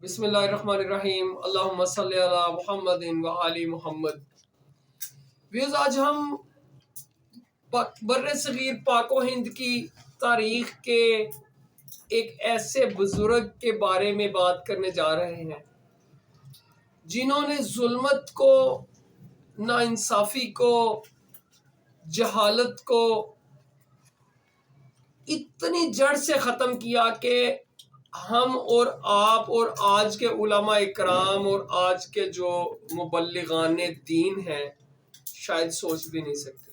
بسم اللہ الرحمن الرحیم، اللہم صلی علی محمد و آل محمد۔ ویوز، آج ہم بر صغیر پاک و ہند کی تاریخ کے ایک ایسے بزرگ کے بارے میں بات کرنے جا رہے ہیں جنہوں نے ظلمت کو، ناانصافی کو، جہالت کو اتنی جڑ سے ختم کیا کہ ہم اور آپ اور آج کے علماء اکرام اور آج کے جو مبلغان دین ہیں شاید سوچ بھی نہیں سکتے۔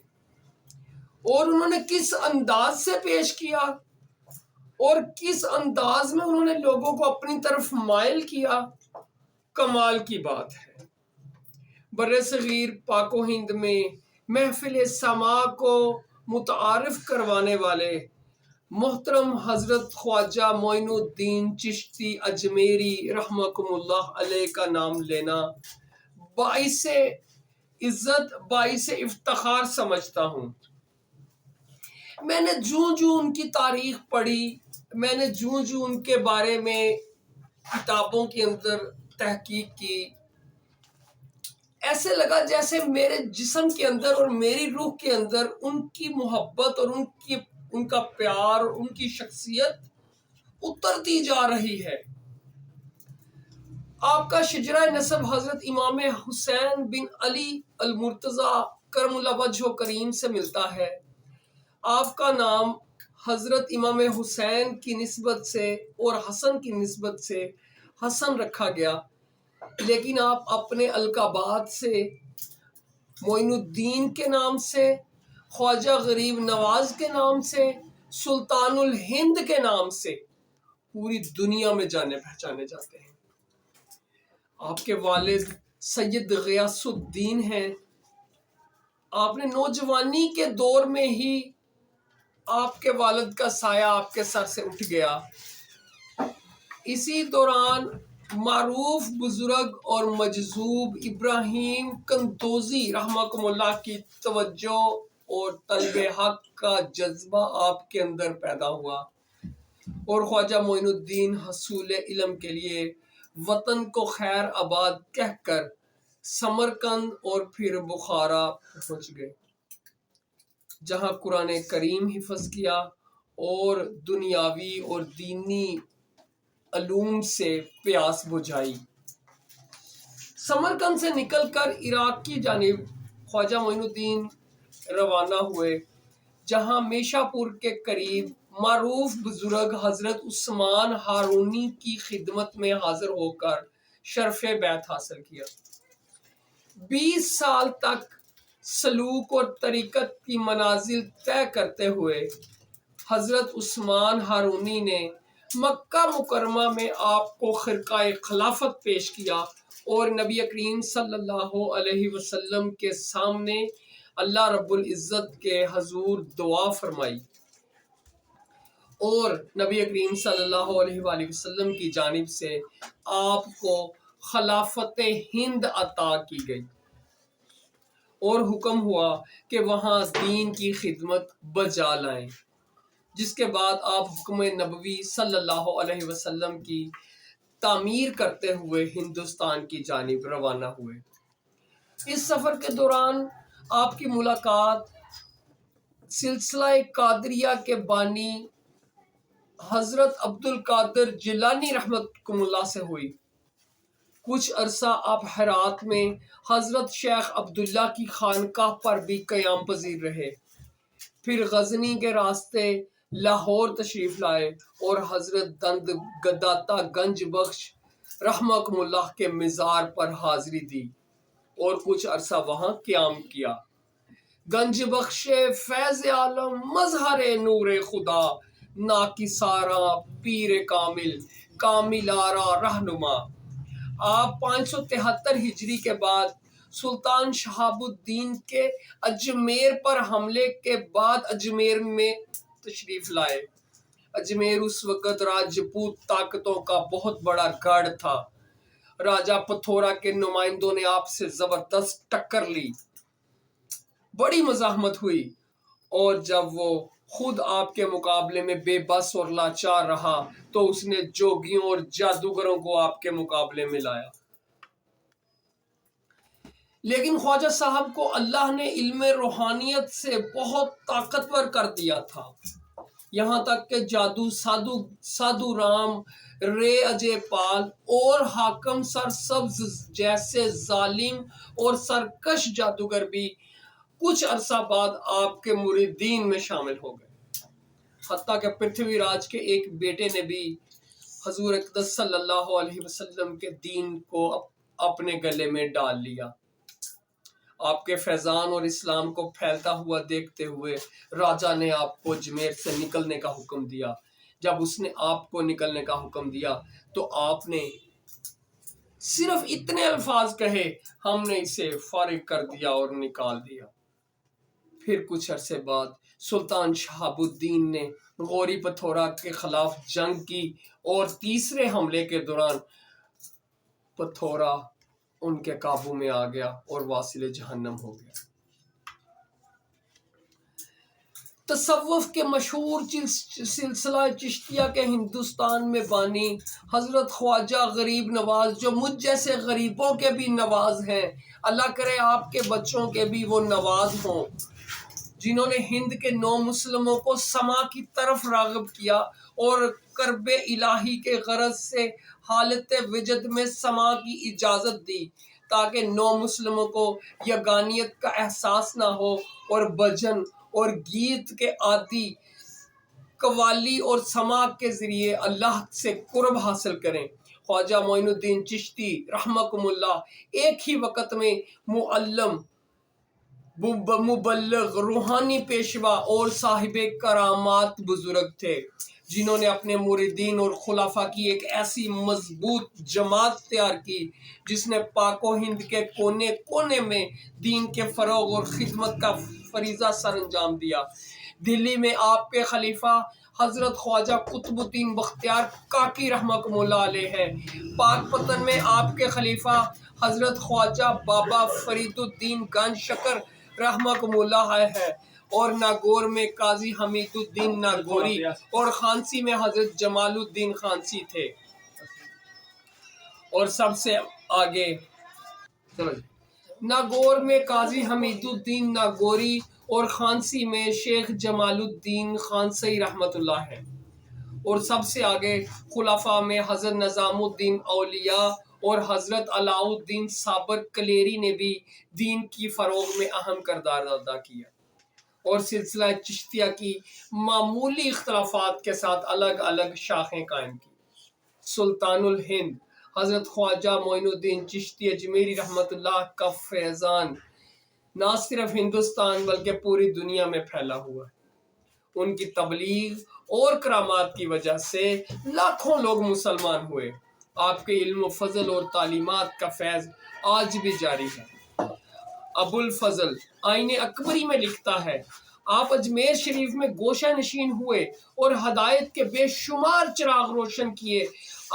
اور انہوں نے کس انداز سے پیش کیا اور کس انداز میں انہوں نے لوگوں کو اپنی طرف مائل کیا، کمال کی بات ہے۔ بر صغیر پاک و ہند میں محفل سماع کو متعارف کروانے والے محترم حضرت خواجہ معین الدین چشتی اجمیری رحمکم اللہ علیہ کا نام لینا باعث عزت، باعث افتخار سمجھتا ہوں۔ میں نے جوں ان کی تاریخ پڑھی، میں نے جوں ان کے بارے میں کتابوں کے اندر تحقیق کی، ایسے لگا جیسے میرے جسم کے اندر اور میری روح کے اندر ان کی محبت اور ان کا پیار اور ان کی شخصیت اترتی جا رہی ہے۔ آپ کا شجرہ نسب حضرت امام حسین بن علی المرتضی کرم اللہ وجہہ کریم سے ملتا ہے۔ آپ کا نام حضرت امام حسین کی نسبت سے اور حسن کی نسبت سے حسن رکھا گیا، لیکن آپ اپنے القابات سے، معین الدین کے نام سے، خواجہ غریب نواز کے نام سے، سلطان الہند کے نام سے پوری دنیا میں جانے پہچانے جاتے ہیں۔ آپ کے والد سید غیاث الدین ہیں۔ آپ نے نوجوانی کے دور میں ہی آپ کے والد کا سایہ آپ کے سر سے اٹھ گیا۔ اسی دوران معروف بزرگ اور مجذوب ابراہیم قندوزی رحمکم اللہ کی توجہ اور طلب حق کا جذبہ آپ کے اندر پیدا ہوا اور خواجہ معین الدین حصول علم کے لیے وطن کو خیر آباد کہہ کر سمرقند اور پھر بخارا پہنچ گئے، جہاں قرآن کریم حفظ کیا اور دنیاوی اور دینی علوم سے پیاس بجھائی۔ سمرقند سے نکل کر عراق کی جانب خواجہ معین الدین روانہ ہوئے، جہاں میشا پور کے قریب معروف بزرگ حضرت عثمان ہارونی کی خدمت میں حاضر ہو کر شرف بیعت حاصل کیا۔ 20 سال تک سلوک اور طریقت کی منازل طے کرتے ہوئے حضرت عثمان ہارونی نے مکہ مکرمہ میں آپ کو خرقہ خلافت پیش کیا اور نبی کریم صلی اللہ علیہ وسلم کے سامنے اللہ رب العزت کے حضور دعا فرمائی اور نبی کریم صلی اللہ علیہ وآلہ وسلم کی جانب سے آپ کو خلافت ہند عطا کی گئی اور حکم ہوا کہ وہاں دین کی خدمت بجا لائیں، جس کے بعد آپ حکم نبوی صلی اللہ علیہ وسلم کی تعمیر کرتے ہوئے ہندوستان کی جانب روانہ ہوئے۔ اس سفر کے دوران آپ کی ملاقات سلسلہ قادریہ کے بانی حضرت عبد القادر جیلانی رحمۃ اللہ سے ہوئی۔ کچھ عرصہ آپ ہرات میں حضرت شیخ عبداللہ کی خانقاہ پر بھی قیام پذیر رہے، پھر غزنی کے راستے لاہور تشریف لائے اور حضرت داتا گنج بخش رحمکم اللہ کے مزار پر حاضری دی اور کچھ عرصہ وہاں قیام کیا۔ گنج بخش فیض عالم مظہر نور خدا، ناکسارا پیر کامل، کامل آرا رہنما۔ آپ 573 ہجری کے بعد سلطان شہاب الدین کے اجمیر پر حملے کے بعد اجمیر میں تشریف لائے۔ اجمیر اس وقت راجپوت طاقتوں کا بہت بڑا گڑھ تھا۔ راجہ پتھورا کے نمائندوں نے آپ سے زبردست ٹکر لی، بڑی مزاحمت ہوئی، اور جب وہ خود آپ کے مقابلے میں بے بس اور لاچار رہا تو اس نے جوگیوں اور جادوگروں کو آپ کے مقابلے میں لایا۔ لیکن خواجہ صاحب کو اللہ نے علم روحانیت سے بہت طاقتور کر دیا تھا، یہاں تک کہ جادو سادھو رام، رے اجے پال اور حاکم سر سبز جیسے ظالم اور سرکش جادوگر بھی کچھ عرصہ بعد آپ کے مریدین میں شامل ہو گئے، حتیٰ کہ پرتھوی راج کے ایک بیٹے نے بھی حضور اقدس صلی اللہ علیہ وسلم کے دین کو اپنے گلے میں ڈال لیا۔ آپ کے فیضان اور اسلام کو پھیلتا ہوا دیکھتے ہوئے راجا نے آپ کو اجمیر سے نکلنے کا حکم دیا۔ جب اس نے آپ کو نکلنے کا حکم دیا تو آپ نے صرف اتنے الفاظ کہے، ہم نے اسے فارغ کر دیا اور نکال دیا۔ پھر کچھ عرصے بعد سلطان شہاب الدین نے غوری پتھورا کے خلاف جنگ کی اور تیسرے حملے کے دوران پتھورا ان کے قابو میں آ گیا اور واصل جہنم ہو گیا۔ تصوف کے مشہور سلسلہ چشتیہ کے ہندوستان میں بانی حضرت خواجہ غریب نواز، جو مجھ جیسے غریبوں کے بھی نواز ہیں، اللہ کرے آپ کے بچوں کے بھی وہ نواز ہوں، جنہوں نے ہند کے نو مسلموں کو سما کی طرف راغب کیا اور قرب الہی کے غرض سے حالت وجد میں سما کی اجازت دی، تاکہ نو مسلموں کو یگانیت کا احساس نہ ہو اور بھجن اور گیت کے عادی قوالی اور سماع کے ذریعے اللہ سے قرب حاصل کریں۔ خواجہ معین الدین چشتی رحمکم اللہ ایک ہی وقت میں معلم، مبلغ، روحانی پیشوا اور صاحب کرامات بزرگ تھے، جنہوں نے اپنے مریدین اور خلفاء کی ایک ایسی مضبوط جماعت تیار کی جس نے پاک و ہند کے کونے کونے میں دین کے فروغ اور خدمت کا فریضہ سر انجام دیا۔ دلی میں آپ کے خلیفہ حضرت خواجہ قطب الدین بختیار کاکی رحمۃ اللہ علیہ ہے، پاک پتن میں آپ کے خلیفہ حضرت خواجہ بابا فرید الدین گنج شکر رحمۃ اللہ ہے، اور ناگور میں قاضی حمید الدین ناگوری اور خانسی میں حضرت جمال الدین خانسی تھے، اور سب سے آگے ناگور میں قاضی حمید الدین ناگوری اور خانسی میں شیخ جمال الدین خانسی رحمۃ اللہ ہے، اور سب سے آگے خلفاء میں حضرت نظام الدین اولیاء اور حضرت علاء الدین صابر کلیری نے بھی دین کی فروغ میں اہم کردار ادا کیا اور سلسلہ چشتیہ کی معمولی اختلافات کے ساتھ الگ الگ شاخیں قائم کی۔ سلطان الہند حضرت خواجہ معین الدین چشتی اجمیری رحمۃ اللہ کا فیضان نہ صرف ہندوستان بلکہ پوری دنیا میں پھیلا ہوا ہے۔ ان کی تبلیغ اور کرامات کی وجہ سے لاکھوں لوگ مسلمان ہوئے۔ آپ کے علم و فضل اور تعلیمات کا فیض آج بھی جاری ہے۔ ابو الفضل آئین اکبری میں لکھتا ہے، آپ اجمیر شریف میں گوشہ نشین ہوئے اور ہدایت کے بے شمار چراغ روشن کیے۔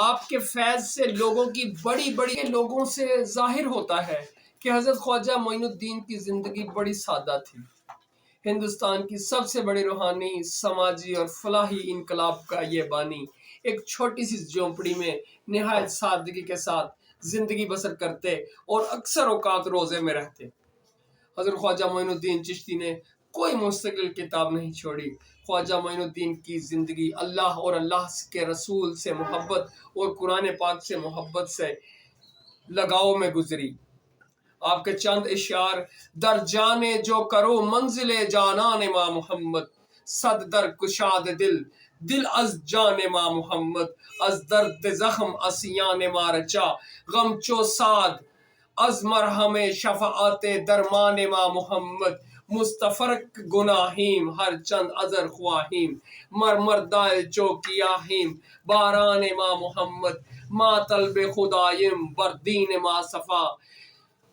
آپ کے فیض سے لوگوں کی بڑی لوگوں سے ظاہر ہوتا ہے کہ حضرت خواجہ معین الدین کی زندگی بڑی سادہ تھی۔ ہندوستان کی سب سے بڑی روحانی، سماجی اور فلاحی انقلاب کا یہ بانی ایک چھوٹی سی جھونپڑی میں نہایت سادگی کے ساتھ زندگی بسر کرتے اور اکثر اوقات روزے میں رہتے۔ حضرت خواجہ معین الدین چشتی نے کوئی مستقل کتاب نہیں چھوڑی۔ خواجہ معین الدین کی زندگی اللہ اور اللہ کے رسول سے محبت اور قرآن پاک سے محبت سے لگاؤ میں گزری۔ آپ کے چند اشعار، در جانے جو کرو منزل جانان ما محمد، صد در کشاد دل از جان ما محمد، از درد زخم اسیان ما رچا غم چو ساد، از مرہم شفاعت درمان ما محمد، مستفرق گناہیم ہر چند ازر خواہیم، مرمردائے چو کیاہیم باران ما محمد، ما طلب خدایم بر دین ما صفا،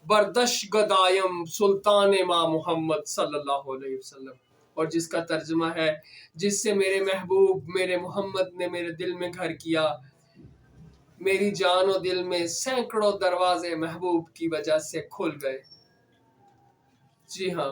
بردش گدایم سلطان ما محمد صلی اللہ علیہ وسلم، اور جس کا ترجمہ ہے، جس سے میرے محبوب میرے محمد نے میرے دل میں گھر کیا، میری جان و دل میں سینکڑوں دروازے محبوب کی وجہ سے کھل گئے۔ جی ہاں،